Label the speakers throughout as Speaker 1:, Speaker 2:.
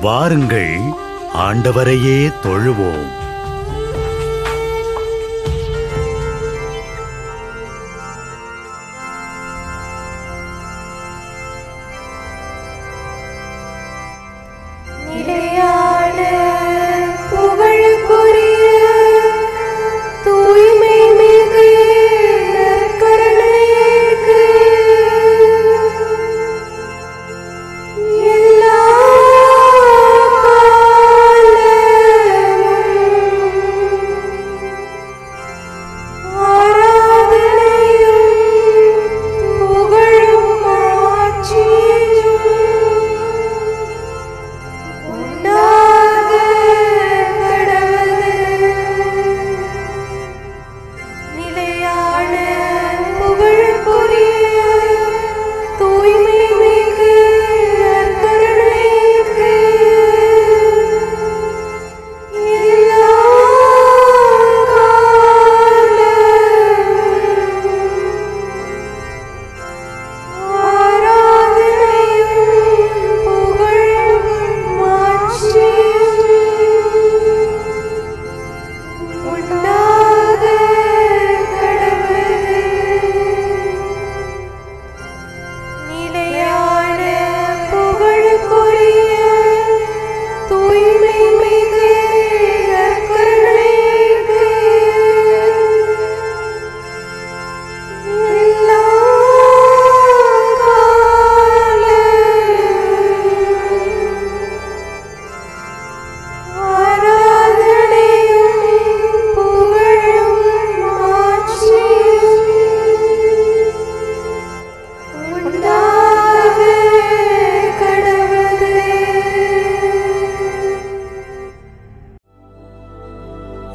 Speaker 1: வாருங்கள், ஆண்டவரையே தொழுவோம்.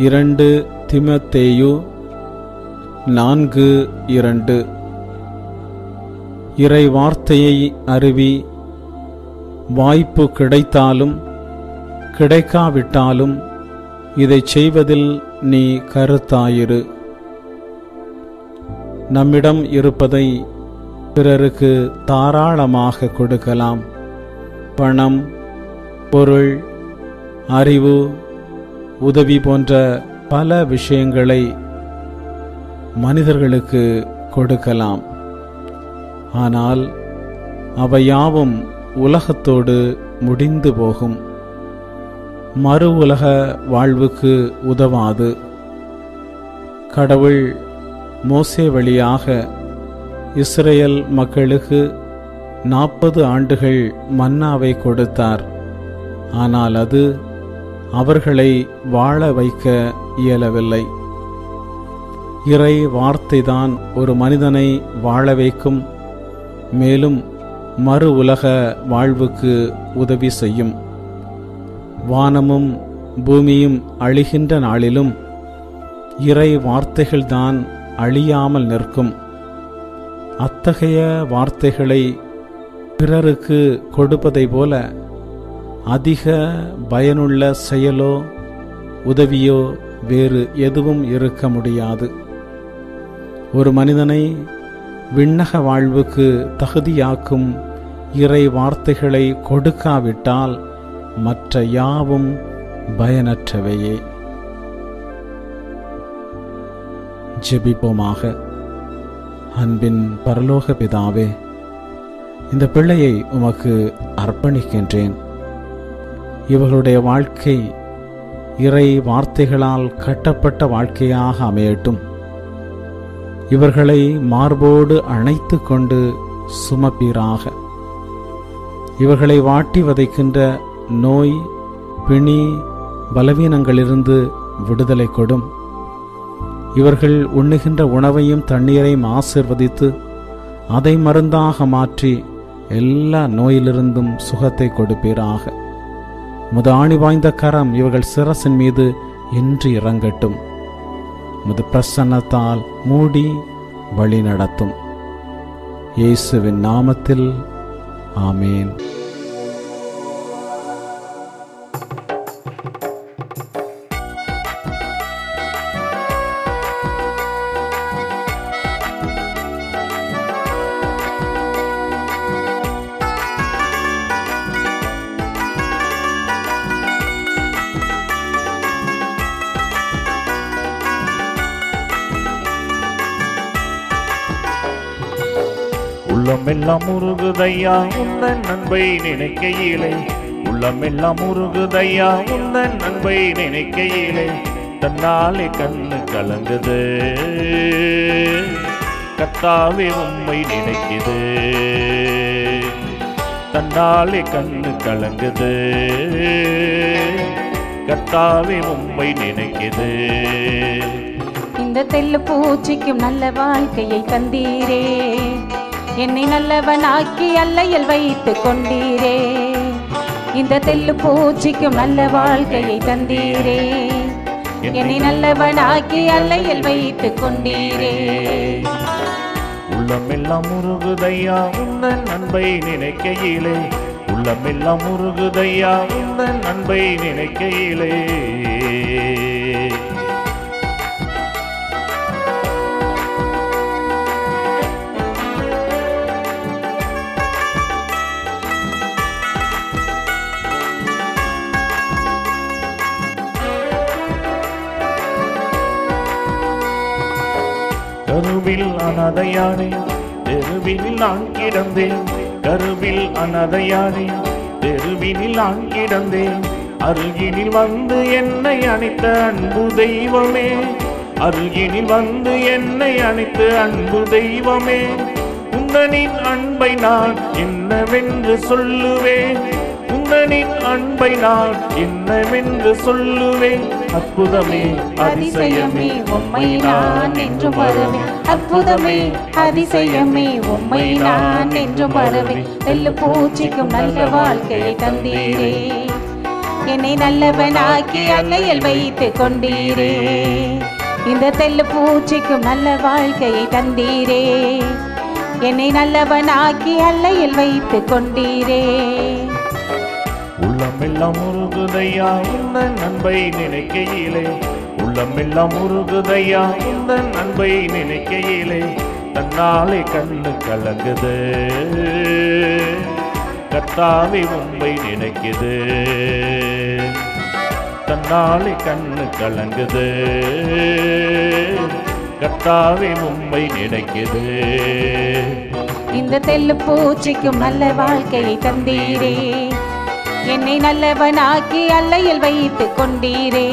Speaker 2: இரண்டு தீமோத்தேயு 4:2. இறை வார்த்தையை அறிவி, வாய்ப்பு கிடைத்தாலும் கிடைக்காவிட்டாலும் இதை செய்வதில் நீ கருத்தாயிரு. நம்மிடம் இருப்பதை பிறருக்கு தாராளமாக கொடுக்கலாம். பணம், பொருள், அறிவு, உதவி போன்ற பல விஷயங்களை மனிதர்களுக்கு கொடுக்கலாம். ஆனால் அவையாவும் உலகத்தோடு முடிந்து போகும். மறு உலக வாழ்வுக்கு உதவாது. கடவுள் மோசே வழியாக இஸ்ரேல் மக்களுக்கு 40 ஆண்டுகள் மன்னாவை கொடுத்தார். ஆனால் அது அவர்களை வாழ வைக்க இயலவில்லை. இறை வார்த்தைதான் ஒரு மனிதனை வாழ வைக்கும், மேலும் மறு உலக வாழ்வுக்கு உதவி செய்யும். வானமும் பூமியும் அழிகின்ற நாளிலும் இறை வார்த்தைகள்தான் அழியாமல் நிற்கும். அத்தகைய வார்த்தைகளை பிறருக்கு கொடுப்பதை போல அதிக பயனுள்ள செயலோ உதவியோ வேறு எதுவும் இருக்க முடியாது. ஒரு மனிதனை விண்ணக வாழ்வுக்கு தகுதியாக்கும் இறை வார்த்தைகளை கொடுக்காவிட்டால் மற்ற யாவும் பயனற்றவையே. ஜெபிப்போமாக. அன்பின் பரலோக பிதாவே, இந்த பிள்ளையை உமக்கு அர்ப்பணிக்கின்றேன். இவர்களுடைய வாழ்க்கை இறை வார்த்தைகளால் கட்டப்பட்ட வாழ்க்கையாக அமையட்டும். இவர்களை மார்போடு அணைத்து கொண்டு சுமப்பீராக. இவர்களை வாட்டி வதைக்கின்ற நோய், பிணி, பலவீனங்களிலிருந்து விடுதலை கொடும். இவர்கள் உண்ணுகின்ற உணவையும் தண்ணீரையும் ஆசீர்வதித்து அதை மருந்தாக மாற்றி எல்லா நோயிலிருந்தும் சுகத்தை கொடுப்பீராக. முது ஆணி வாய்ந்த கரம் இவர்கள் சிரசின் மீது இன்று இறங்கட்டும். முது பிரசன்னத்தால் மூடி வழி நடத்தும். இயேசுவின் நாமத்தில் ஆமேன்.
Speaker 3: உள்ளமெல்லாம் உருகுதையா உந்தன் அன்பை நினைக்கையிலே, உள்ளமெல்லாம் உருகுதையா உந்தன் அன்பை நினைக்கையிலே, தன்னாலே கண்ணு கலங்குது கர்த்தாவே உம்மை நினைக்குது, தன்னாலே கண்ணு கலங்குது கர்த்தாவே உம்மை நினைக்குது.
Speaker 4: இந்த தெல்லு பூச்சிக்கும் நல்ல வாழ்க்கையை தந்தீரே, என்னை நல்லவனாக்கி அல்லையில் வைத்து கொண்டீரே. இந்த தெல்லு பூச்சிக்கும் நல்ல வாழ்க்கையை தந்தீரே, என்னை நல்லவனாக்கி அல்லையில் வைத்து கொண்டீரே.
Speaker 3: உள்ளமெல்லாம் உருகுதையா உந்தன் அன்பை நினைக்கையிலே, உள்ளமெல்லாம் உருகுதையா உந்தன் அன்பை நினைக்கையிலே. கருவில் அனதையானே தெருவினில் நான் கிடந்தேன், கருவில் அனதையானே தெருவினில் நான் கிடந்தேன். அருகினில் வந்து என்னை அணைத்த அன்பு தெய்வமே, அருகினில் வந்து என்னை அணைத்த அன்பு தெய்வமே. உந்தனின் அன்பை நான் என்னவென்று சொல்லுவேன், உந்தனின் அன்பை நான் என்னவென்று சொல்லுவேன். அற்புதமே அதிசயமே உம்மை நான் என்றும் வருவேன், அற்புதமே அதிசயமே உம்மை நான் என்றும் வருவேன். தெல்லு பூச்சிக்கும் நல்ல வாழ்க்கையை தந்தீரே, என்னை நல்லவனாக்கி அல்லையில் வைத்து கொண்டீரே. இந்த தெல்லு பூச்சிக்கும் நல்ல வாழ்க்கையை தந்தீரே, என்னை நல்லவனாக்கி அல்லையில் வைத்து கொண்டீரே. உள்ளமெல்லாம் உருகுதையா உந்தன் அன்பை நினைக்கையிலே, உள்ளமெல்லாம் உருகுதையா உந்தன் அன்பை நினைக்கையிலே, தன்னாலே கண்ணு கலங்குது கர்த்தாவே உம்மை நினைக்குது, தன்னாலே கண்ணு கலங்குது கர்த்தாவே உம்மை நினைக்குது.
Speaker 4: இந்த தெல்லு பூச்சிக்கும் நல்ல வாழ்க்கையை தந்தீரே, என்னை நல்லவனாக்கி அல்லையில் வைத்து கொண்டீரே.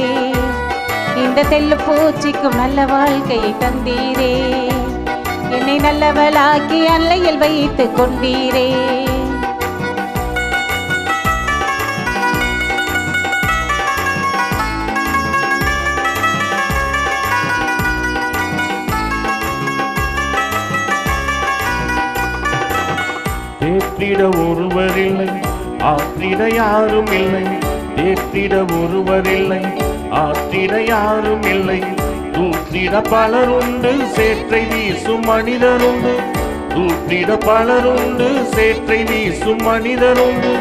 Speaker 4: இந்த தெல்லு பூச்சிக்கும் நல்ல வாழ்க்கையை தந்தீரே, என்னை நல்லவளாக்கி அல்லையில் வைத்து கொண்டீரே.
Speaker 3: தேற்றிட ஒருவரில்லை, ஆற்றிட யாரும் இல்லை, தேற்றிட ஒருவரில்லை, ஆற்றிட யாரும் இல்லை. தூற்றிட பலருண்டு, சேற்றை வீசும் மனிதருண்டு, தூற்றிட பலருண்டு, சேற்றை வீசும் மனிதருண்டு.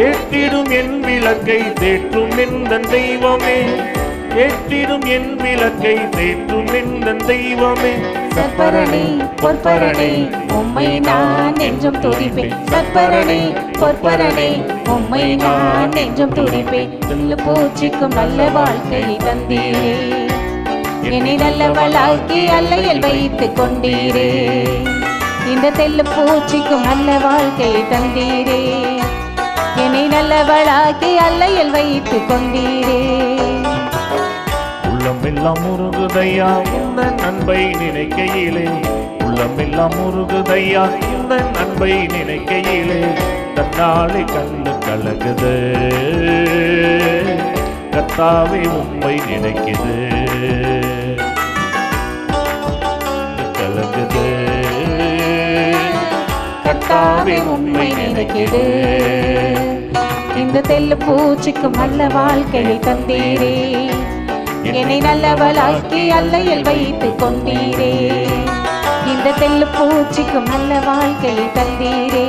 Speaker 3: ஏற்றிடும் என் விளக்கை தேற்றும் எந்தன் தெய்வமே, ஏற்றிடும் என் விளக்கை தேற்றும் எந்தன் தெய்வமே.
Speaker 4: சற்பரணே பொற்பரணே உம்மை நான் என்றும் துதிப்பேன், சற்பரணே பொற்பரணே உம்மை நான் என்றும் துதிப்பேன். தெல்லு பூச்சிக்கும் நல்ல வாழ்க்கையை தந்தீரே, என்னை நல்லவளாக்கி அல்லையில் வைத்து கொண்டீரே. இந்த தெல்லு பூச்சிக்கும் நல்ல வாழ்க்கையை தந்தீரே, என்னை நல்லவளாக்கி அல்லையில் வைத்து கொண்டீரே.
Speaker 3: உள்ளமெல்லாம் உருகுதையா உந்தன் அன்பை நினைக்கையிலே, உள்ளமெல்லாம் உருகுதையா உந்தன் அன்பை நினைக்கையிலே, தன்னாலே கண்ணு கலங்குது கர்த்தாவே உம்மை நினைக்குது, கலங்குது கர்த்தாவே உம்மை நினைக்குது.
Speaker 4: இந்த தெல்லு பூச்சிக்கும் நல்ல வாழ்க்கையை தந்தீரே, என்னை நல்லவளாக்கி அல்லையில் வைத்து கொண்டீரே. இந்த தெல்லு பூச்சிக்கும் நல்ல வாழ்க்கையை தந்தீரே,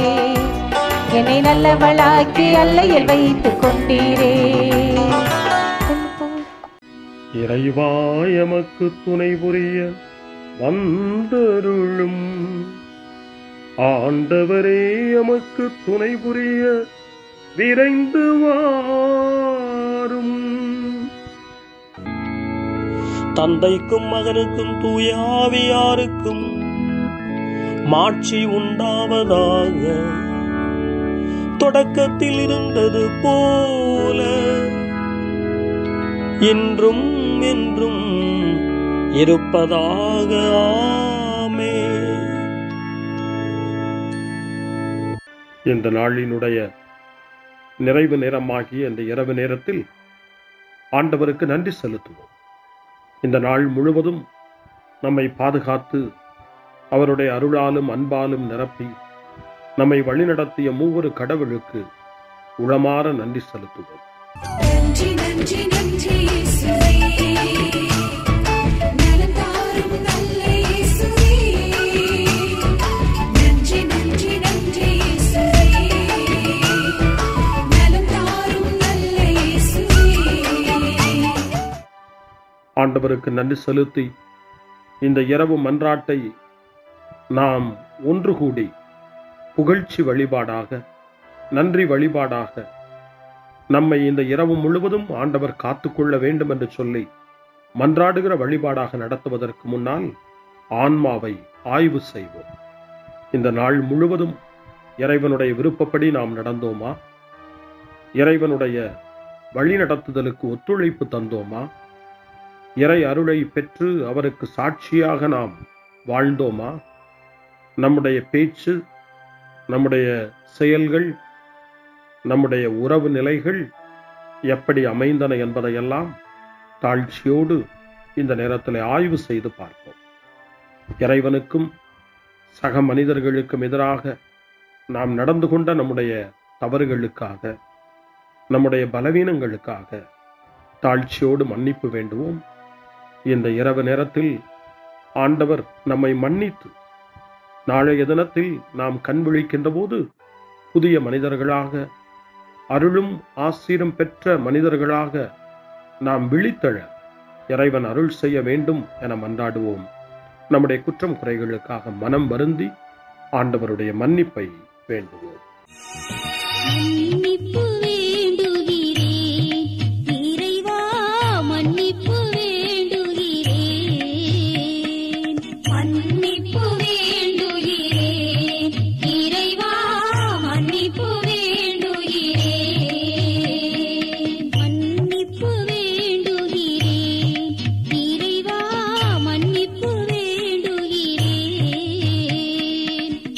Speaker 4: என்னை நல்லவளாக்கி அல்லையில் வைத்து கொண்டீரே.
Speaker 5: இறைவா எமக்கு துணை புரிய வந்தருளும், ஆண்டவரே எமக்கு துணை புரிய விரைந்து வாரும்.
Speaker 6: தந்தைக்கும் மகனுக்கும் தூய ஆவியாருக்கும் மாட்சி உண்டாவதாக. தொடக்கத்தில் இருந்தது போல இன்றும் என்றும் இருப்பதாக. ஆமென்.
Speaker 5: இந்த நாளினுடைய நிறைவு நேரமாகிய இந்த இரவு நேரத்தில் ஆண்டவருக்கு நன்றி செலுத்துவோம். இந்த நாள் முழுவதும் நம்மை பாதுகாத்து அவருடைய அருளாலும் அன்பாலும் நிரப்பி நம்மை வழிநடத்திய மூவொரு கடவுளுக்கு உளமாற நன்றி செலுத்துவோம்.
Speaker 7: நன்றி நன்றி நன்றி இயேசுவே, நலம் தாரும் நல்ல இயேசுவே. நன்றி நன்றி நன்றி இயேசுவே, நலம் தாரும் நல்ல இயேசுவே.
Speaker 5: ஆண்டவருக்கு நன்றி செலுத்தி இந்த இரவு மன்றாட்டை நாம் ஒன்று கூடி புகழ்ச்சி வழிபாடாக, நன்றி வழிபாடாக நம்மை இந்த இரவு முழுவதும் ஆண்டவர் காத்துக்கொள்ள வேண்டும் என்று சொல்லி மன்றாடுகிற வழிபாடாக நடத்துவதற்கு முன்னால் ஆன்மாவை ஆய்வு செய்வோம். இந்த நாள் முழுவதும் இறைவனுடைய விருப்பப்படி நாம் நடந்தோமா? இறைவனுடைய வழிநடத்துதலுக்கு ஒத்துழைப்பு தந்தோமா? இறை அருளை பெற்று அவருக்கு சாட்சியாக நாம் வாழ்ந்தோமா? நம்முடைய பேச்சு, நம்முடைய செயல்கள், நம்முடைய உறவு நிலைகள் எப்படி அமைந்தன என்பதையெல்லாம் தாழ்ச்சியோடு இந்த நேரத்தில் ஆய்வு செய்து பார்ப்போம். இறைவனுக்கும் சக மனிதர்களுக்கும் எதிராக நாம் நடந்து கொண்ட நம்முடைய தவறுகளுக்காக, நம்முடைய பலவீனங்களுக்காக தாழ்ச்சியோடு மன்னிப்பு வேண்டுவோம். இந்த இரவு நேரத்தில் ஆண்டவர் நம்மை மன்னித்து நாளைய தினத்தில் நாம் கண் விழிக்கின்ற போது புதிய மனிதர்களாக, அருளும் ஆசீரும் பெற்ற மனிதர்களாக நாம் விழித்தெழ இறைவன் அருள் செய்ய வேண்டும் என மன்றாடுவோம். நம்முடைய குற்றம் குறைகளுக்காக மனம் வருந்தி ஆண்டவருடைய மன்னிப்பை வேண்டுவோம்.
Speaker 7: மன்னிப்பு வேண்டுகிறேன் இறைவா, மன்னிப்பு வேண்டுகிறேன். மன்னிப்பு வேண்டுகிறேன் இறைவா, மன்னிப்பு வேண்டுகிறேன். மன்னிப்பு வேண்டுகிறேன் இறைவா, மன்னிப்பு வேண்டுகிறேன்.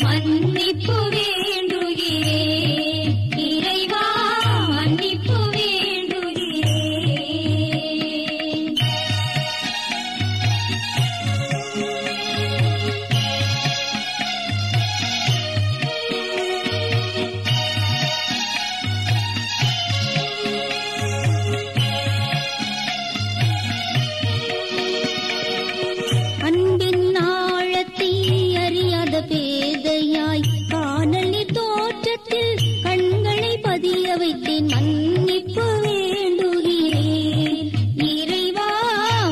Speaker 7: மன்னிப்பு வேண்டுகிறேன் இறைவா, மன்னிப்பு வேண்டுகிறேன். அன்பின் ஆழத்தை அறியாத பேதையாய் காணலின் தோற்றத்தில் கண்களை பதிய வைத்தேன். மன்னிப்பு வேண்டுகிறேன் இறைவா,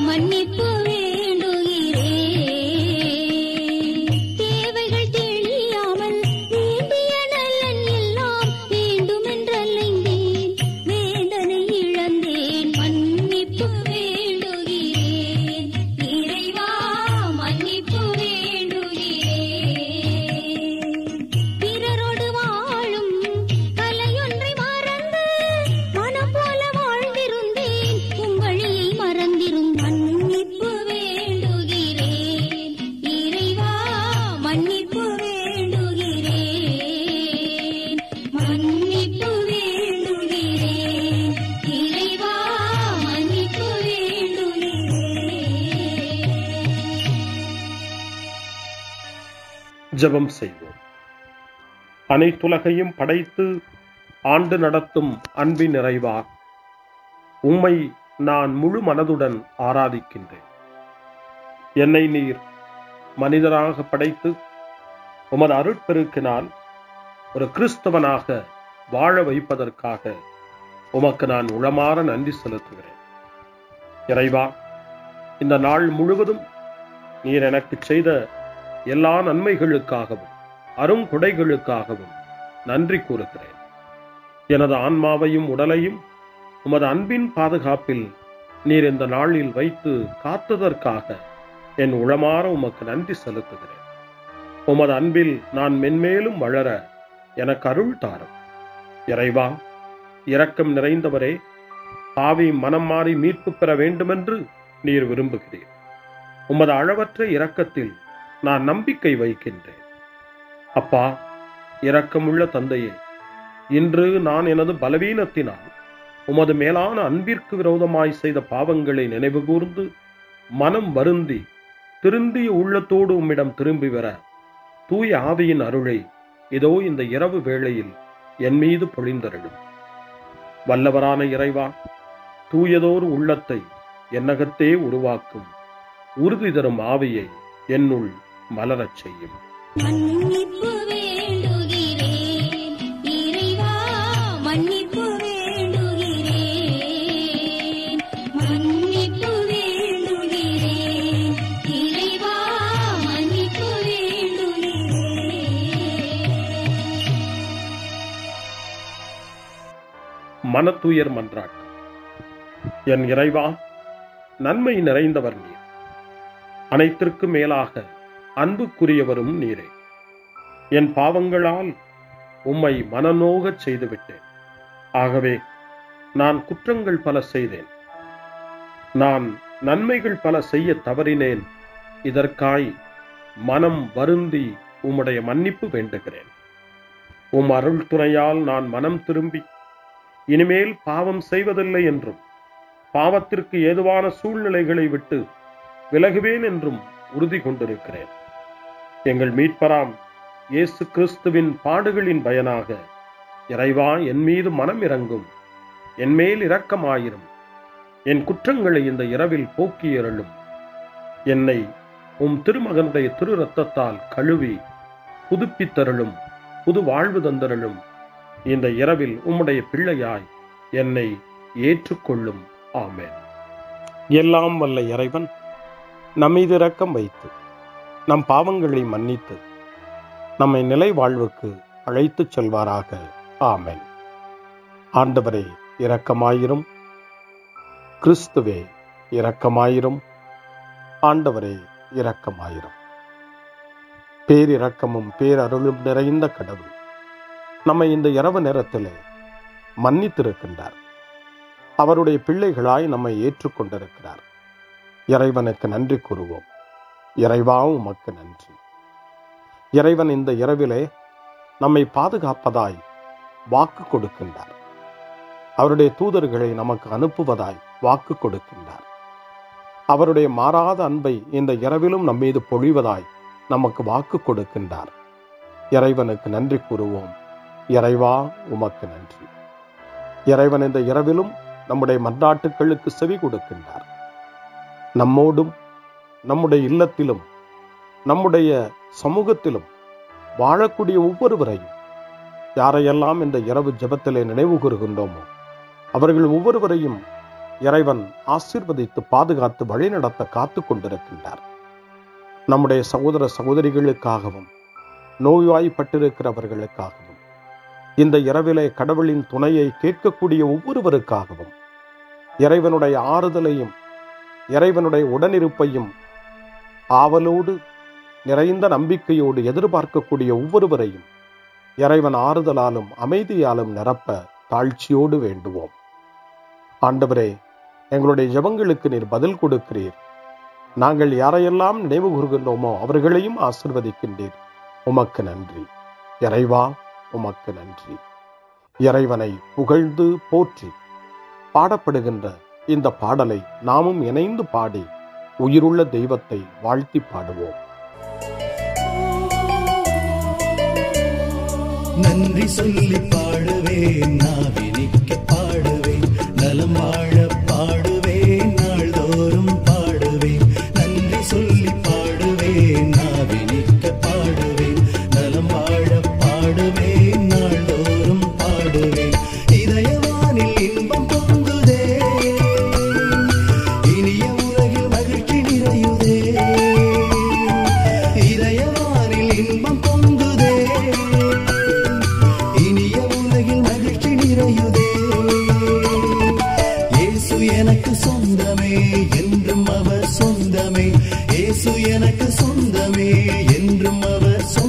Speaker 7: மன்னிப்பு வேண்டுகிறேன். தேவைகள் தெளியாமல் வேண்டிய நலன் எல்லாம் வேண்டுமென்றலைந்தேன், வேதனை இழந்தேன். மன்னிப்பு வேண்டுகிறேன் இறைவா, மன்னிப்பு வேண்டுகிறேன். பிறரோடு வாழும் கலையொன்றை மறந்து மனம் போல வாழ்ந்திருந்தேன், உம் வழியை மறந்திரும். மன்னிப்பு வேண்டுகிறேன் இறைவா, மன்னிப்பு வேண்டுகிறேன். மன்னிப்பு வேண்டுகிறேன் இறைவா, மன்னிப்பு வேண்டுகிறேன்.
Speaker 5: ஜெபம் செய்வோம். அனைத்துலகையும் படைத்து ஆண்டு நடத்தும் அன்பின் நிறைவா, உம்மை நான் முழு மனதுடன் ஆராதிக்கின்றேன். என்னை நீர் மனிதராக படைத்து உமது அருட்பெருக்கினால் ஒரு கிறிஸ்தவனாக வாழ வைப்பதற்காக உமக்கு நான் உளமாற நன்றி செலுத்துகிறேன். இறைவா, இந்த நாள் முழுவதும் நீர் எனக்கு செய்த எல்லா நன்மைகளுக்காகவும் அருங்கொடைகளுக்காகவும் நன்றி கூறுகிறேன். எனது ஆன்மாவையும் உடலையும் உமது அன்பின் பாதுகாப்பில் நீர் இந்த நாளில் வைத்து காத்ததற்காக என் உளமாற உமக்கு நன்றி செலுத்துகிறேன். உமது அன்பில் நான் மென்மேலும் வளர எனக்கு அருள் தாரும். இறைவா, இரக்கம் நிறைந்தவரே, பாவி மனம் மாறி மீட்பு பெற வேண்டுமென்று நீர் விரும்புகிறீர். உமது அளவற்ற இரக்கத்தில் நான் நம்பிக்கை வைக்கின்றேன். அப்பா, இரக்கமுள்ள தந்தையே, இன்று நான் எனது பலவீனத்தினால் உமது மேலான அன்பிற்கு விரோதமாய் செய்த பாவங்களை நினைவு கூர்ந்து மனம் வருந்தி திருந்திய உள்ளத்தோடு உம்மிடம் திரும்பி வர தூய ஆவியின் அருளை இதோ இந்த இரவு வேளையில் என் மீது பொழிந்தருளும். வல்லவரான இறைவா, தூயதோர் உள்ளத்தை என்னகத்தே உருவாக்கும் உறுதி தரும் ஆவியை என்னுள் மலரச் செய்யும்.
Speaker 7: மன்னிப்பு வேண்டுகிறேன் இறைவா, மன்னிப்பு வேண்டுகிறேன், மன்னிப்பு வேண்டுகிறேன் இறைவா, மன்னிப்பு வேண்டுகிறேன்.
Speaker 5: மனத்துயர் மன்றாட்டு. என் இறைவா, நன்மை நிறைந்தவர் நீர், அனைத்திற்கு மேலாக அன்புக்குரியவரும் நீரே. என் பாவங்களால் உம்மை மனநோகச் செய்துவிட்டேன். ஆகவே நான் குற்றங்கள் பல செய்தேன். நான் நன்மைகள் பல செய்ய தவறினேன். இதற்காய் மனம் வருந்தி உம்முடைய மன்னிப்பு வேண்டுகிறேன். உம் அருள் துணையால் நான் மனம் திரும்பி இனிமேல் பாவம் செய்வதில்லை என்றும் பாவத்திற்கு ஏதுவான சூழ்நிலைகளை விட்டு விலகுவேன் என்றும் உறுதி கொண்டிருக்கிறேன். எங்கள் மீட்பராம் இயேசு கிறிஸ்துவின் பாடுகளின் பயனாக இறைவா, என் மீது மனம் இறங்கும், என் மேல் இரக்கமாயிரும். என் குற்றங்களை இந்த இரவில் போக்கியருளும். என்னை உம் திருமகனுடைய திரு இரத்தத்தால் கழுவி புதுப்பித்தருளும், புது வாழ்வு தந்தருளும். இந்த இரவில் உம்முடைய பிள்ளையாய் என்னை ஏற்றுக்கொள்ளும். ஆமென். எல்லாம் வல்ல இறைவன் நம்மீது இரக்கம் வைத்து நம் பாவங்களை மன்னித்து நம்மை நிலை வாழ்வுக்கு அழைத்துச் செல்வாராக. ஆமென். ஆண்டவரே இரக்கமாயிரும். கிறிஸ்துவே இரக்கமாயிரும். ஆண்டவரே இரக்கமாயிரும். பேரிரக்கமும் பேரருளும் நிறைந்த கடவுள் நம்மை இந்த இரவு நேரத்திலே மன்னித்திருக்கின்றார். அவருடைய பிள்ளைகளாய் நம்மை ஏற்றுக்கொண்டிருக்கிறார். இறைவனுக்கு நன்றி கூறுவோம். இறைவா, உமக்கு நன்றி. இறைவன் இந்த இரவிலே நம்மை பாதுகாப்பதாய் வாக்கு கொடுக்கின்றார். அவருடைய தூதர்களை நமக்கு அனுப்புவதாய் வாக்கு கொடுக்கின்றார். அவருடைய மாறாத அன்பை இந்த இரவிலும் நம்மீது பொழிவதாய் நமக்கு வாக்கு கொடுக்கின்றார். இறைவனுக்கு நன்றி கூறுவோம். இறைவா, உமக்கு நன்றி. இறைவன் இந்த இரவிலும் நம்முடைய மன்றாட்டுக்களுக்கு செவி கொடுக்கின்றார். நம்மோடும் நம்முடைய இல்லத்திலும் நம்முடைய சமூகத்திலும் வாழக்கூடிய ஒவ்வொருவரையும், யாரையெல்லாம் இந்த இரவு ஜெபத்திலே நினைவு கூறுகின்றோமோ அவர்கள் ஒவ்வொருவரையும் இறைவன் ஆசீர்வதித்து பாதுகாத்து வழிநடத்த காத்து கொண்டிருக்கின்றார். நம்முடைய சகோதர சகோதரிகளுக்காகவும் நோய்வாய்ப்பட்டிருக்கிறவர்களுக்காகவும் இந்த இரவிலே கடவுளின் துணையை கேட்கக்கூடிய ஒவ்வொருவருக்காகவும் இறைவனுடைய ஆறுதலையும் இறைவனுடைய உடனிருப்பையும் ஆவலோடு நிறைந்த நம்பிக்கையோடு எதிர்பார்க்கக்கூடிய ஒவ்வொருவரையும் இறைவன் ஆறுதலாலும் அமைதியாலும் நிரப்ப தாழ்ச்சியோடு வேண்டுவோம். ஆண்டவரே, எங்களுடைய ஜெபங்களுக்கு நீர் பதில் கொடுக்கிறீர். நாங்கள் யாரையெல்லாம் நினைவு கூறுகின்றோமோ அவர்களையும் ஆசீர்வதிக்கின்றீர். உமக்கு நன்றி. இறைவா, உமக்கு நன்றி. இறைவனை புகழ்ந்து போற்றி பாடப்படுகின்ற இந்த பாடலை நாமும் இணைந்து பாடி உயிருள்ள தெய்வத்தை வாழ்த்தி பாடுவோம்.
Speaker 8: நன்றி சொல்லி பாடுவேன், நாவினிக்க பாடுவேன், நலம் வாழ பாடுவேன், நாள்தோறும் பாடுவேன். நன்றி சொல்லி பாடுவேன், நாவினிக்க பாடுவேன், நலம் வாழ பாடுவேன், நாள்தோறும் பாடுவேன். இதயவானில் இன்பம் பொங்குதே, இனிய உலகில் மகிழ்ச்சி நிறையுதே. இதயவானில் இன்பம் பொங்குதே, இனிய உலகில் மகிழ்ச்சி நிறையுதே. இயேசு எனக்கு சொந்தமே, என்றும் அவர் சொந்தமே. இயேசு எனக்கு சொந்தமே, என்றும் அவர் சொந்தமே.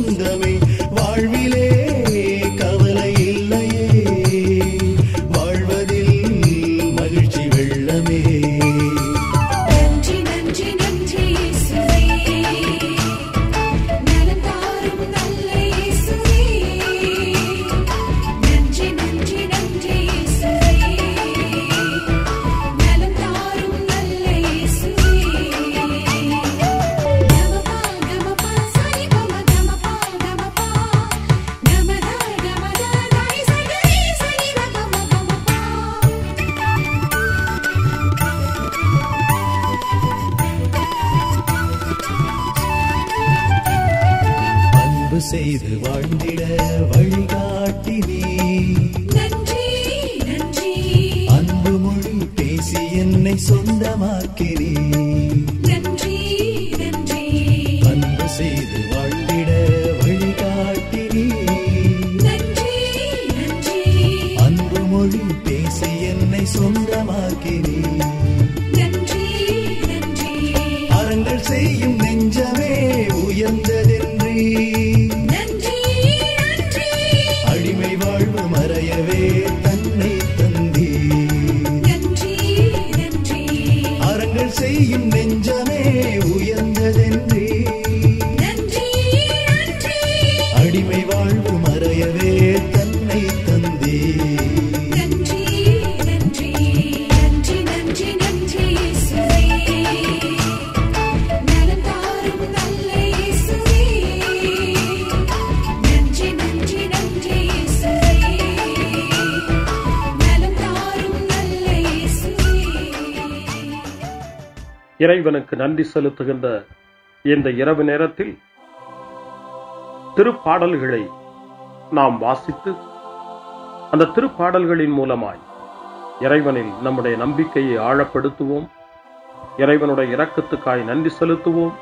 Speaker 8: செய்து வாழ்ந்திட வழிகாட்டினே.
Speaker 7: நன்றி நன்றி
Speaker 8: அன்பு மொழி பேசி என்னை சொந்தமாக்கினே.
Speaker 7: நன்றி நன்றி
Speaker 8: அன்பு செய்து வாழ்ந்திட வழிகாட்டினே.
Speaker 7: நன்றி நன்றி
Speaker 8: அன்பு மொழி பேசி என்னை சொந்தமாக்கினே.
Speaker 7: நன்றி நன்றி
Speaker 8: அறங்கள் செய்யும் நெஞ்சமே உயர்ந்ததென்றே.
Speaker 7: நன்றி நன்றி
Speaker 8: அடிமை வாழ்வு மறையவே தன்னை தந்தே.
Speaker 7: நன்றி நன்றி
Speaker 8: அறங்கள் செய்யும் நெஞ்சமே உயர்ந்ததென்றே.
Speaker 7: நன்றி நன்றி
Speaker 8: அடிமை வாழ்வு மறையவே தன்னை தந்தே.
Speaker 7: நன்றி நன்றி நன்றி நன்றி நன்றி இயேசுவே நலம் தாரும் நல்ல இயேசுவே நன்றி நன்றி நன்றி இயேசுவே நலம் தாரும் நல்ல இயேசுவே.
Speaker 5: இறைவனுக்கு நன்றி செலுத்துகின்ற இந்த இரவு நேரத்தில் திருப்பாடல்களை நாம் வாசித்து அந்த திருப்பாடல்களின் மூலமாய் இறைவனில் நம்முடைய நம்பிக்கையை ஆழப்படுத்துவோம். இறைவனுடைய இரக்கத்துக்காய் நன்றி செலுத்துவோம்.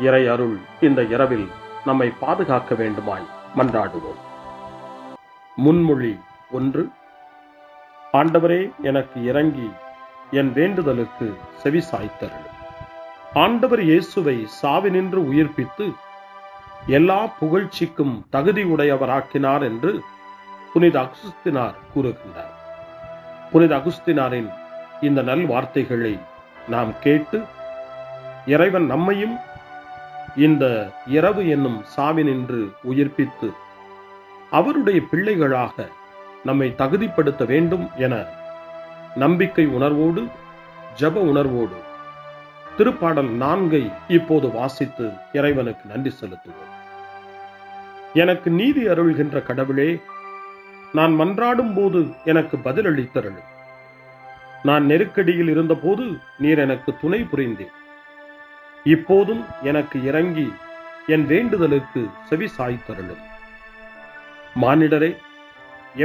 Speaker 5: இறை அருள் இந்த இரவில் நம்மை பாதுகாக்க வேண்டுமாய் மன்றாடுவோம். முன்மொழி 1. ஆண்டவரே, எனக்கு இறங்கி என் வேண்டுதலுக்கு செவி சாய்த்தருளும். ஆண்டவர் இயேசுவை சாவினின்று உயிர்ப்பித்து எல்லா புகழ்ச்சிக்கும் தகுதி உடையவராக்கினார் என்று புனித அகுஸ்தினார் கூறுகின்றார். புனித அகுஸ்தினாரின் இந்த நல் வார்த்தைகளை நாம் கேட்டு இறைவன் நம்மையும் இந்த இரவு என்னும் சாவினின்று உயிர்ப்பித்து அவருடைய பிள்ளைகளாக நம்மை தகுதிப்படுத்த வேண்டும் என நம்பிக்கை உணர்வோடு ஜப உணர்வோடு திருப்பாடல் 4 இப்போது வாசித்து இறைவனுக்கு நன்றி செலுத்துவோம். எனக்கு நீதி அருள்கின்ற கடவுளே, நான் மன்றாடும் போது எனக்கு பதிலளித்தருளும். நான் நெருக்கடியில் இருந்தபோது நீர் எனக்கு துணை புரிந்தீர். இப்போதும் எனக்கு இறங்கி என் வேண்டுதலுக்கு செவி சாய்த்தருளும். மானிடரே,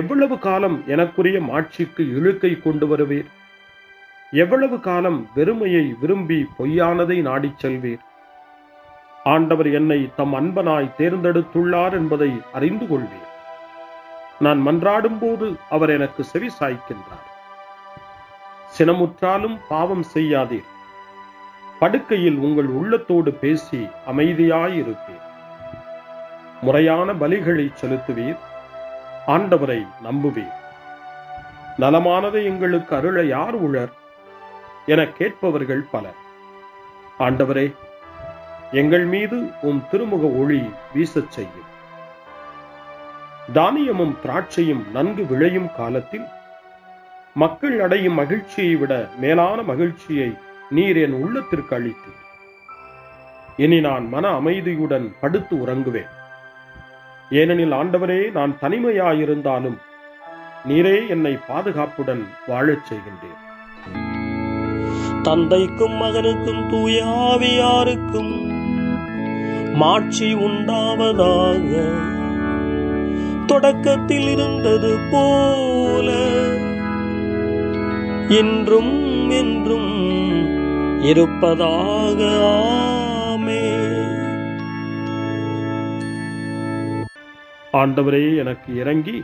Speaker 5: எவ்வளவு காலம் எனக்குரிய மாட்சிக்கு இழுக்கை கொண்டு வருவீர்? எவ்வளவு காலம் வெறுமையை விரும்பி பொய்யானதை நாடிச் செல்வீர்? ஆண்டவர் என்னை தம் அன்பனாய் தேர்ந்தெடுத்துள்ளார் என்பதை அறிந்து கொள்வீர். நான் மன்றாடும் போது அவர் எனக்கு செவி சாய்க்கின்றார். சினமுற்றாலும் பாவம் செய்யாதீர். படுக்கையில் உங்கள் உள்ளத்தோடு பேசி அமைதியாயிருப்பீர். முறையான பலிகளை செலுத்துவீர். ஆண்டவரை நம்புவீர். நலமானதை எங்களுக்கு அருள யார் உளர் என கேட்பவர்கள் பலர். ஆண்டவரே, எங்கள் மீது உம் திருமுக ஒளி வீசச் செய்யும். தானியமும் திராட்சையும் நன்கு விளையும் காலத்தில் மக்கள் அடையும் மகிழ்ச்சியை விட மேலான மகிழ்ச்சியை நீர் என் உள்ளத்திற்கு அளித்தீர். இனி நான் மன அமைதியுடன் படுத்து உறங்குவேன். ஏனெனில் ஆண்டவரே, நான் தனிமையாயிருந்தாலும் நீரே என்னை பாதுகாப்புடன் வாழச் செய்கின்றீர்.
Speaker 6: தந்தைக்கும் மகனுக்கும் தூய ஆவியாருக்கும் மாட்சி உண்டாவதாக. தொடக்கத்தில் இருந்தது போல இன்றும் என்றும் இருப்பதாக. ஆமென்.
Speaker 5: ஆண்டவரே, எனக்கு இறங்கி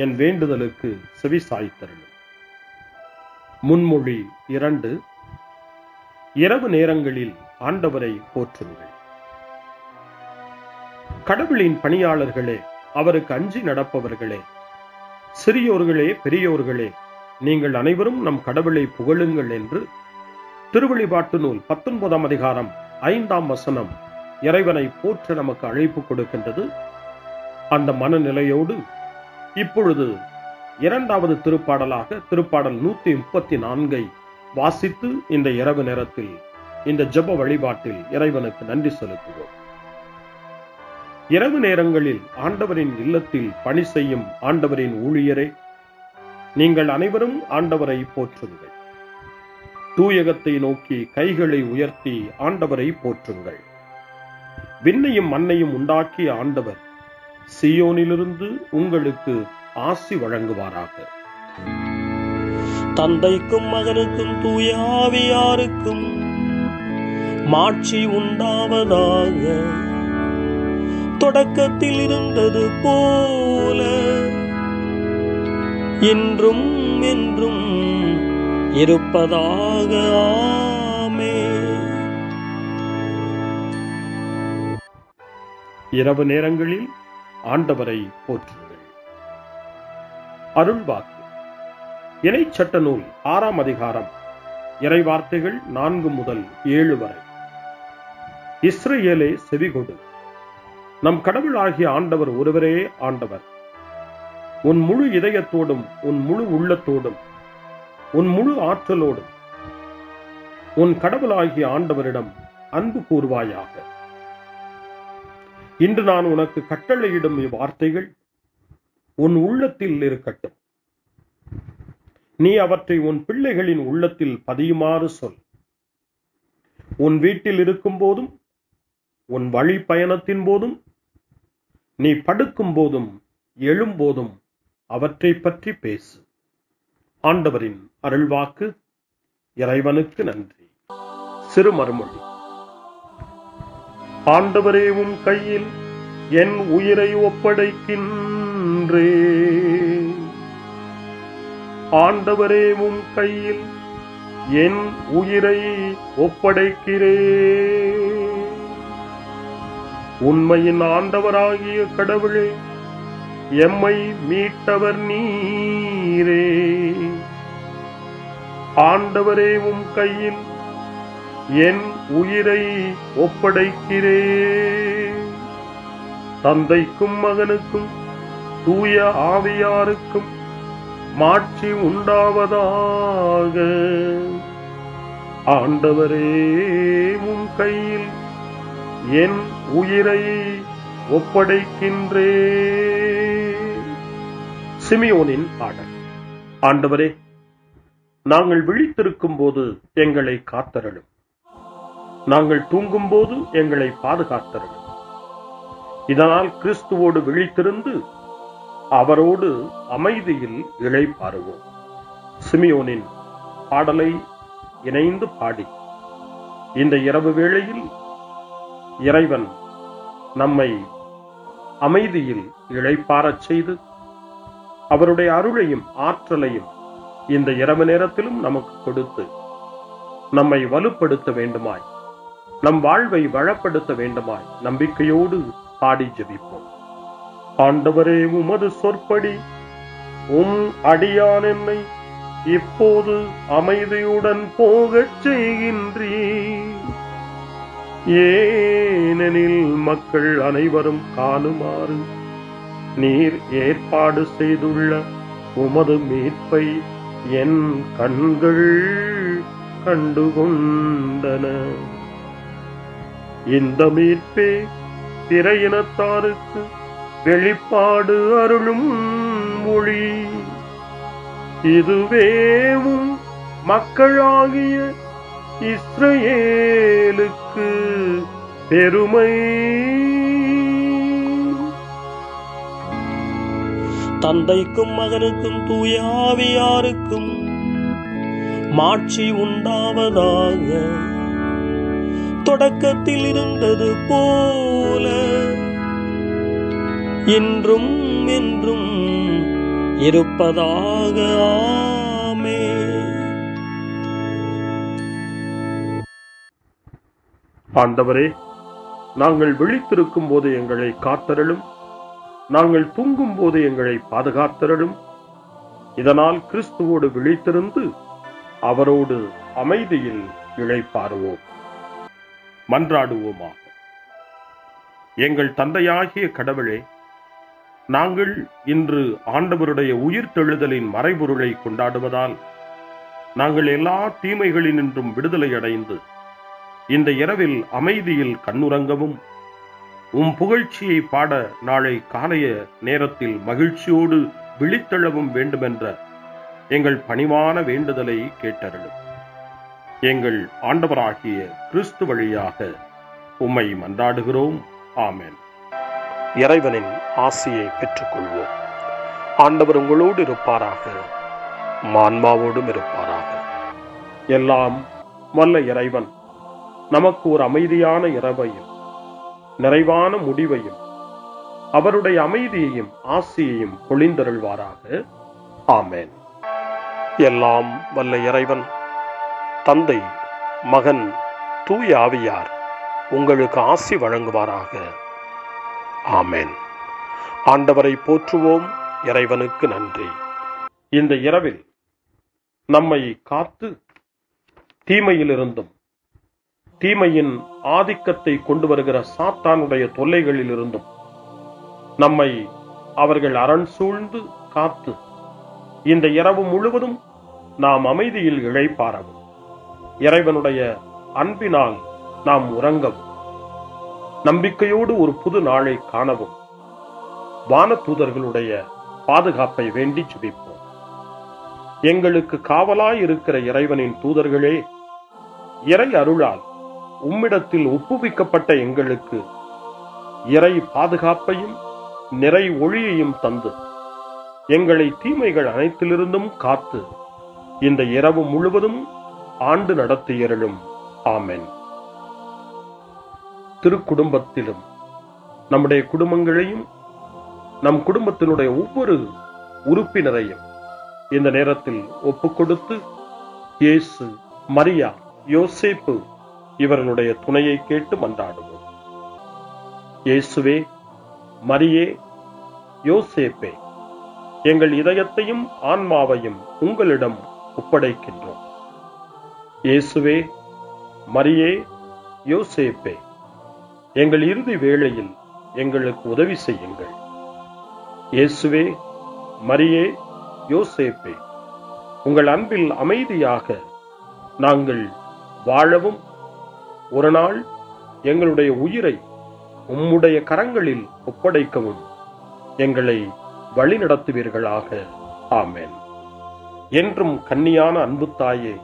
Speaker 5: என் வேண்டுதலுக்கு செவி சாய்த்தருளும். முன்மொழி 2. இரவு நேரங்களில் ஆண்டவரை போற்றுங்கள். கடவுளின் பணியாளர்களே, அவருக்கு அஞ்சி நடப்பவர்களே, சிறியோர்களே பெரியோர்களே, நீங்கள் அனைவரும் நம் கடவுளை புகழுங்கள் என்று திருவெளிப்பாட்டு நூல் 19ஆம் அதிகாரம் 5ஆம் வசனம் இறைவனை போற்ற நமக்கு அழைப்பு கொடுக்கின்றது. அந்த மனநிலையோடு இப்பொழுது 2வது திருப்பாடலாக திருப்பாடல் 134 வாசித்து இந்த இரவு நேரத்தில் இந்த ஜெப வழிபாட்டில் இறைவனுக்கு நன்றி செலுத்துவோம். இரவு நேரங்களில் ஆண்டவரின் இல்லத்தில் பணி செய்யும் ஆண்டவரின் ஊழியரே, நீங்கள் அனைவரும் ஆண்டவரை போற்றுங்கள். தூயகத்தை நோக்கி கைகளை உயர்த்தி ஆண்டவரை போற்றுங்கள். விண்ணையும் மண்ணையும் உண்டாக்கிய ஆண்டவர் சீயோனிலிருந்து உங்களுக்கு ஆசி வழங்குவாராக.
Speaker 6: தந்தைக்கும் மகனுக்கும் தூய ஆவியாருக்கும் மாட்சி உண்டாவதாக. தொடக்கத்தில் இருந்தது போல இன்றும் என்றும் இருப்பதாக. ஆமென்.
Speaker 5: இரவு நேரங்களில் ஆண்டவரை போற்றுங்கள். அருள்வாக்கு. இணைச்சட்ட நூல் 6ஆம் அதிகாரம், இறைவார்த்தைகள் 4 முதல் 7 வரை. இஸ்ரவேலே செவிகொடு, நம் கடவுளாகிய ஆண்டவர் ஒருவரே ஆண்டவர். உன் முழு இதயத்தோடும் உன் முழு உள்ளத்தோடும் உன் முழு ஆற்றலோடும் உன் கடவுளாகிய ஆண்டவரிடம் அன்பு கூர்வாயாக. இன்று நான் உனக்கு கட்டளையிடும் இவ்வார்த்தைகள் உன் உள்ளத்தில் இருக்கட்டும். நீ அவற்றை உன் பிள்ளைகளின் உள்ளத்தில் பதியுமாறு சொல். உன் வீட்டில் இருக்கும் போதும் உன் வழி பயணத்தின் போதும் நீ படுக்கும் போதும் எழும்போதும் அவற்றை பற்றி பேசு. ஆண்டவரின் அருள்வாக்கு. இறைவனுக்கு நன்றி. சிறு மறுமொழி. ஆண்டவரே, உம் கையில் என் உயிரை ஒப்படைக்கின்றேன். ஆண்டவரே, உம் கையில் என் உயிரை ஒப்படைக்கிறேன். உண்மையின் ஆண்டவராகிய கடவுளே, எம்மை மீட்டவர் நீரே. ஆண்டவரே, உம் கையில் என் உயிரை ஒப்படைக்கிறேன். தந்தைக்கும் மகனுக்கும் தூய ஆவியாருக்கும் மாட்சி உண்டாவதாக. ஆண்டவரே, உம் கையில் என் உயிரை ஒப்படைக்கின்றேன். சிமியோனின் பாடல். ஆண்டவரே, நாங்கள் விழித்திருக்கும் போது எங்களை காத்தருளும். நாங்கள் தூங்கும் போது எங்களை பாதுகாத்தருளும். இதனால் கிறிஸ்துவோடு விழித்திருந்து அவரோடு அமைதியில் இளைப்பாறுவோம். சிமியோனின் பாடலை இணைந்து பாடி இந்த இரவு வேளையில் இறைவன் நம்மை அமைதியில் இளைப்பாறச் செய்து அவருடைய அருளையும் ஆற்றலையும் இந்த இரவு நேரத்திலும் நமக்கு கொடுத்து நம்மை வலுப்படுத்த வேண்டுமாய், நம் வாழ்வை வளப்படுத்த வேண்டுமாய் நம்பிக்கையோடு பாடி ஜெபிப்போம். ஆண்டவரே, உமது சொற்படி உம் அடியான் என்னை இப்போது அமைதியுடன் போகச் செய்கின்றீர். ஏனெனில் மக்கள் அனைவரும் காணுமாறு நீர் ஏற்பாடு செய்துள்ள உமது மீட்பை என் கண்கள் கண்டுகொண்டன. இந்த மீட்பே பிற இனத்தாருக்கு வெளிப்பாடு அருளும் மொழி. இதுவேவும் மக்களாகிய இஸ்ரவேலுக்கு பெருமை.
Speaker 6: தந்தைக்கும் மகனுக்கும் தூய ஆவியாருக்கும் மாட்சி உண்டாவதாக. தொடக்கத்தில் இருந்தது போல இன்றும் என்றும் இருப்பதாக. ஆமென்.
Speaker 5: ஆண்டவரே, நாங்கள் விழித்திருக்கும் போது எங்களை காத்தருளும். நாங்கள் தூங்கும் போது எங்களை பாதுகாத்தருளும். இதனால் கிறிஸ்துவோடு விழித்திருந்து அவரோடு அமைதியில் இளைப்பாறுவோம். மன்றாடுவோமாக. எங்கள் தந்தையாகிய கடவுளே, நாங்கள் இன்று ஆண்டவருடைய உயிர்த்தெழுதலின் மறைபொருளை கொண்டாடுவதால் நாங்கள் எல்லா தீமைகளினின்றும் விடுதலை அடைந்து இந்த இரவில் அமைதியில் கண்ணுறங்கவும் உம் புகழ்ச்சியை பாட நாளை காலைய நேரத்தில் மகிழ்ச்சியோடு விழித்தெழவும் வேண்டுமென்ற எங்கள் பணிவான வேண்டுதலை கேட்டருளும். எங்கள் ஆண்டவராகிய கிறிஸ்து வழியாக உம்மை மன்றாடுகிறோம். ஆமென்.
Speaker 9: இறைவனின் ஆசியை பெற்றுக்கொள்வோம். ஆண்டவர் உங்களோடு இருப்பாராக, ஆன்மாவோடும் இருப்பாராக.
Speaker 5: எல்லாம் வல்ல இறைவன் நமக்கு ஒரு அமைதியான இரவையும் நிறைவான முடிவையும் அவருடைய அமைதியையும் ஆசியையும் பொழிந்தருள்வாராக. ஆமென்.
Speaker 9: எல்லாம் வல்ல இறைவன் தந்தை, மகன், தூய ஆவியார் உங்களுக்கு ஆசி வழங்குவாராக. ஆமென். ஆண்டவரை போற்றுவோம். இறைவனுக்கு நன்றி.
Speaker 5: இந்த இரவில் நம்மை காத்து தீமையிலிருந்தும் தீமையின் ஆதிக்கத்தை கொண்டு வருகிற சாத்தானுடைய தொல்லைகளிலிருந்தும் நம்மை அவர்கள் அரண் சூழ்ந்து காத்து இந்த இரவு முழுவதும் நாம் அமைதியில் இளைப்பாறவும், இறைவனுடைய அன்பினால் நாம் உறங்கவும், நம்பிக்கையோடு ஒரு புது நாளை காணவும் வானதூதர்களுடைய பாதுகாப்பை வேண்டி ஜெபிப்போம். எங்களுக்கு காவலாய் இருக்கிற இறைவனின் தூதர்களே, இறை அருளால் உம்மிடத்தில் ஒப்புவிக்கப்பட்ட எங்களுக்கு இறை பாதுகாப்பையும் நிறை ஒளியையும் தந்து எங்களை தீமைகள் அனைத்திலிருந்தும் காத்து இந்த இரவு முழுவதும் ஆண்டு நடத்தியருளும். ஆமென். திருக்குடும்பத்திலும் நம்முடைய குடும்பங்களையும் நம் குடும்பத்தினுடைய ஒவ்வொரு உறுப்பினரையும் இந்த நேரத்தில் ஒப்புக்கொடுத்து இயேசு, மரியா, யோசேப்பு இவர்களுடைய துணையை கேட்டு மன்றாடுவோம். இயேசுவே, மரியே, யோசேப்பே, எங்கள் இதயத்தையும் ஆன்மாவையும் உங்களிடம் ஒப்படைக்கின்றோம். இயேசுவே, மரியே, யோசேப்பே, எங்கள் இறுதி வேளையில் எங்களுக்கு உதவி செய்யுங்கள். இயேசுவே, மரியே, யோசேப்பே, உங்கள் அன்பில் அமைதியாக நாங்கள் வாழவும் ஒரு நாள் எங்களுடைய உயிரை உம்முடைய கரங்களில் ஒப்படைக்கவும் எங்களை வழிநடத்துவீர்களாக. ஆமென். என்றும் கன்னியான அன்பு தாயே,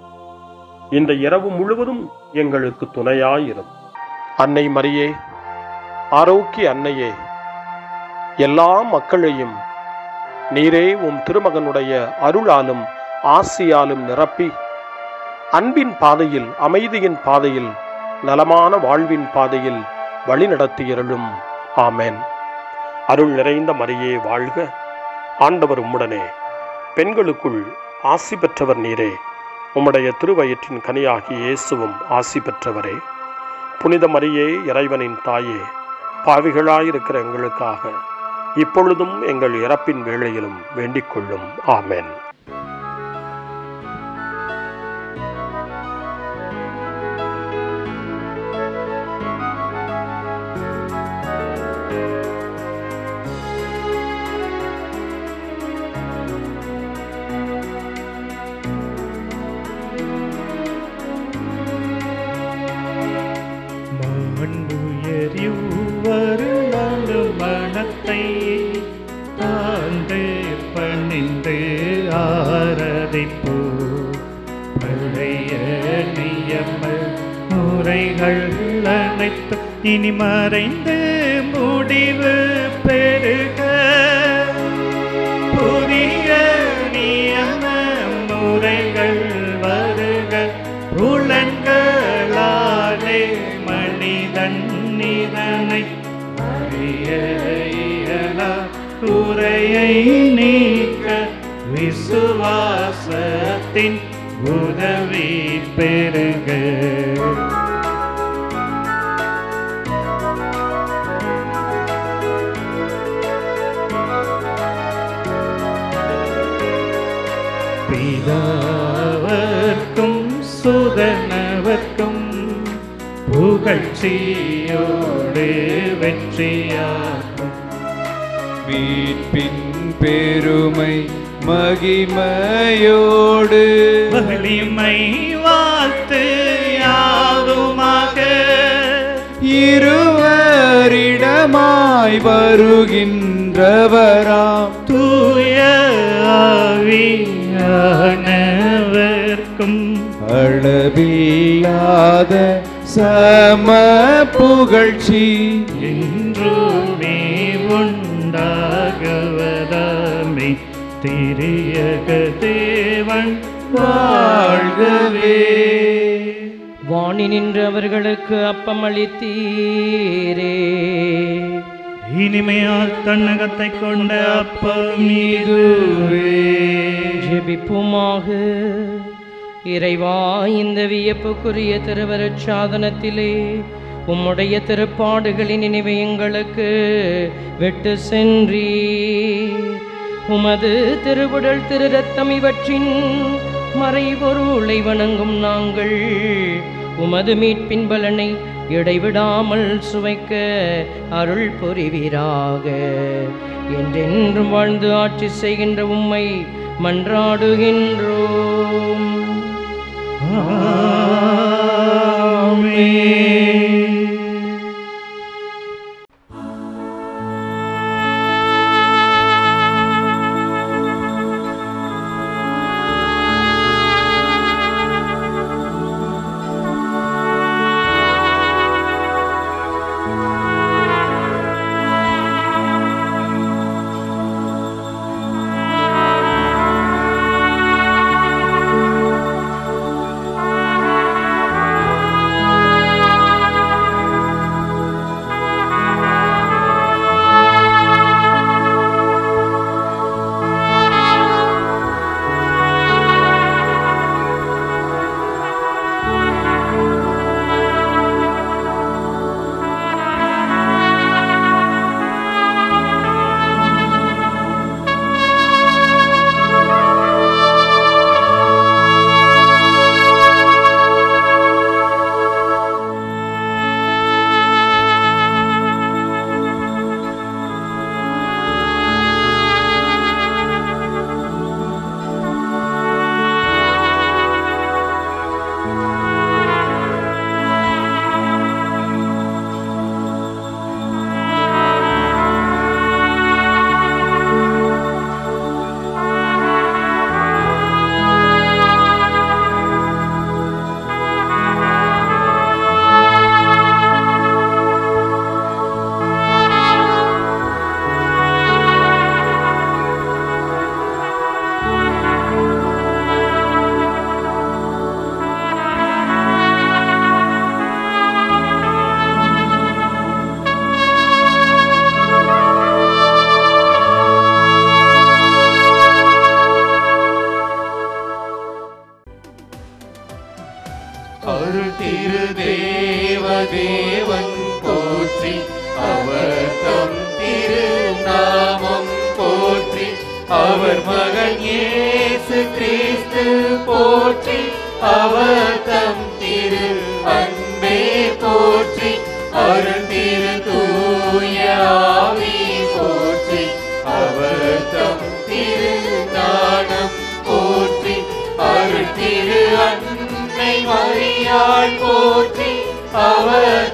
Speaker 5: இந்த இரவு முழுவதும் எங்களுக்கு துணையாயிரும்.
Speaker 9: அன்னை மரியே, ஆரோக்கிய அன்னையே, எல்லா மக்களையும் நீரே உம் திருமகனுடைய அருளாலும் ஆசியாலும் நிரப்பி அன்பின் பாதையில், அமைதியின் பாதையில், நலமான வாழ்வின் பாதையில் வழிநடத்தியருளும். ஆமென். அருள் நிறைந்த மரியே வாழ்க. ஆண்டவர் உம்முடனே, பெண்களுக்குள் ஆசி பெற்றவர் நீரே. உம்முடைய திருவயிற்றின் கனியாகிய இயேசுவும் ஆசி பெற்றவரே. புனித மரியே, இறைவனின் தாயே, பாவிகளாயிருக்கிற எங்களுக்காக இப்பொழுதும் எங்கள் இறப்பின் வேளையிலும் வேண்டிக் கொள்ளும். ஆமென்.
Speaker 3: மனத்தை தாழ்ந்து பணிந்து ஆராதிப்போ. பழைய நியம முறைகள் அனைத்து இனி மறைந்து முடிவு பெருக. புதிய நியம முறைகள் வருக. புலன்களாலே மனிதன் இதனை அறிய இயலா. குறையை நீக்க விசுவாசத்தின் உதவி பெருக. பிதாவர்க்கும் சுதனவர்க்கும் புகழ்ச்சியோடு வெற்றியாகும்.
Speaker 10: மீட்பின் பெருமை மகிமையோடு
Speaker 3: வலிமை வாழ்த்து யாவுமாக.
Speaker 10: இருவரிடமாய் வருகின்றவராம்
Speaker 3: தூய ஆவியானவர்க்கும்
Speaker 10: அளவில்லாத சம புகழ்ச்சி
Speaker 3: என்றுமே உண்டாகவதாமே திரியக தேவன் வாழ்கவே.
Speaker 11: வாணி நின்று அவர்களுக்கு அப்பம் அளித்தீரே.
Speaker 3: இனிமையால் தன்னகத்தை கொண்ட அப்பம் இதுவே.
Speaker 11: ஜெபிப்புமாக. இறைவா, இந்த வியப்புக்குரிய திருவருட் சாதனத்திலே உம்முடைய திருப்பாடுகளின் நினைவை எங்களுக்கு விட்டு சென்றீர். உமது திருவுடல் திரு ரத்தம் இவற்றின் மறைபொருளை வணங்கும் நாங்கள் உமது மீட்பின் பலனை இடைவிடாமல் சுவைக்க அருள் புரிவீராக. என்றென்றும் வாழ்ந்து ஆட்சி செய்கின்ற உம்மை மன்றாடுகின்றோம்.
Speaker 12: அருள் திரு தேவன் போற்றி, அவர் தம் திரு நாமம் போற்றி, அவர் மகன் இயேசு கிறிஸ்து போற்றி, அவர் தம் திரு அன்பே போற்றி, அருள் திரு தூய ஆவி போற்றி, அவர் தம் திரு ஞானம் போற்றி, அருள் திரு அன்னை மரியாள் போற்றி, அவர்